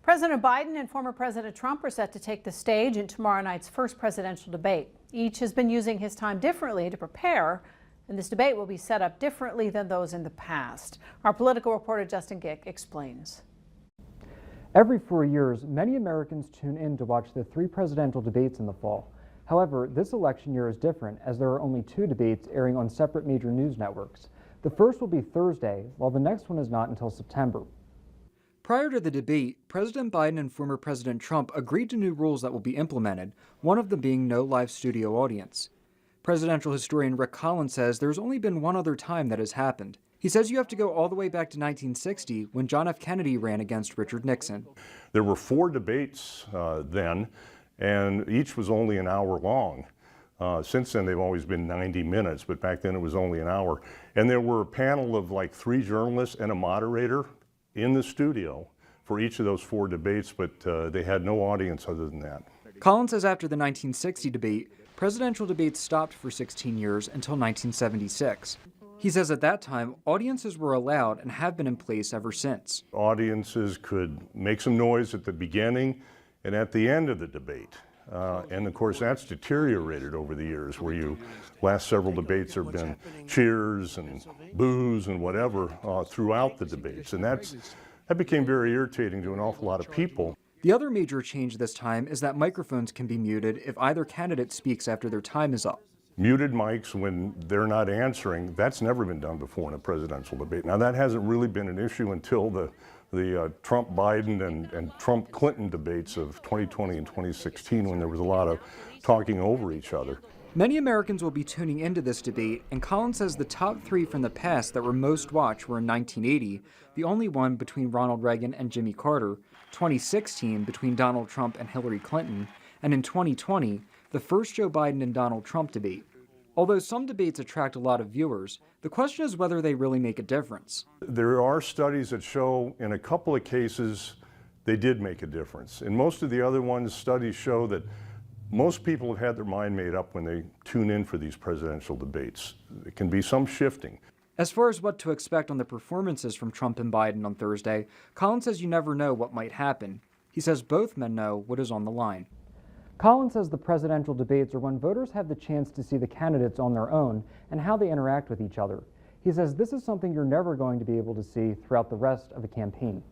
President Biden and former President Trump are set to take the stage in tomorrow night's first presidential debate. Each has been using his time differently to prepare, and this debate will be set up differently than those in the past. Our political reporter Justin Gick explains. Every 4 years, many Americans tune in to watch the 3 presidential debates in the fall. However, this election year is different as there are only 2 debates airing on separate major news networks. The first will be Thursday, while the next one is not until September. Prior to the debate, President Biden and former President Trump agreed to new rules that will be implemented, one of them being no live studio audience. Presidential historian Rick Collins says there's only been one other time that has happened. He says you have to go all the way back to 1960 when John F. Kennedy ran against Richard Nixon. There were 4 debates then, and each was only an hour long. Since then, they've always been 90 minutes, but back then it was only an hour. And there were a panel of like 3 journalists and a moderator in the studio for each of those 4 debates, but they had no audience other than that. Collins says after the 1960 debate, presidential debates stopped for 16 years until 1976. He says at that time, audiences were allowed and have been in place ever since. Audiences could make some noise at the beginning and at the end of the debate. And of course, that's deteriorated over the years, where last several debates there have been cheers and boos and whatever throughout the debates. And that became very irritating to an awful lot of people. The other major change this time is that microphones can be muted if either candidate speaks after their time is up. Muted mics when they're not answering, that's never been done before in a presidential debate. Now, that hasn't really been an issue until the Trump-Biden and Trump-Clinton debates of 2020 and 2016, when there was a lot of talking over each other. Many Americans will be tuning into this debate, and Collins says the top 3 from the past that were most watched were in 1980, the only one between Ronald Reagan and Jimmy Carter, 2016 between Donald Trump and Hillary Clinton, and in 2020, the first Joe Biden and Donald Trump debate. Although some debates attract a lot of viewers, the question is whether they really make a difference. There are studies that show in a couple of cases they did make a difference. In most of the other ones, studies show that most people have had their mind made up when they tune in for these presidential debates. It can be some shifting. As far as what to expect on the performances from Trump and Biden on Thursday, Collins says you never know what might happen. He says both men know what is on the line. Collins says the presidential debates are when voters have the chance to see the candidates on their own and how they interact with each other. He says this is something you're never going to be able to see throughout the rest of a campaign.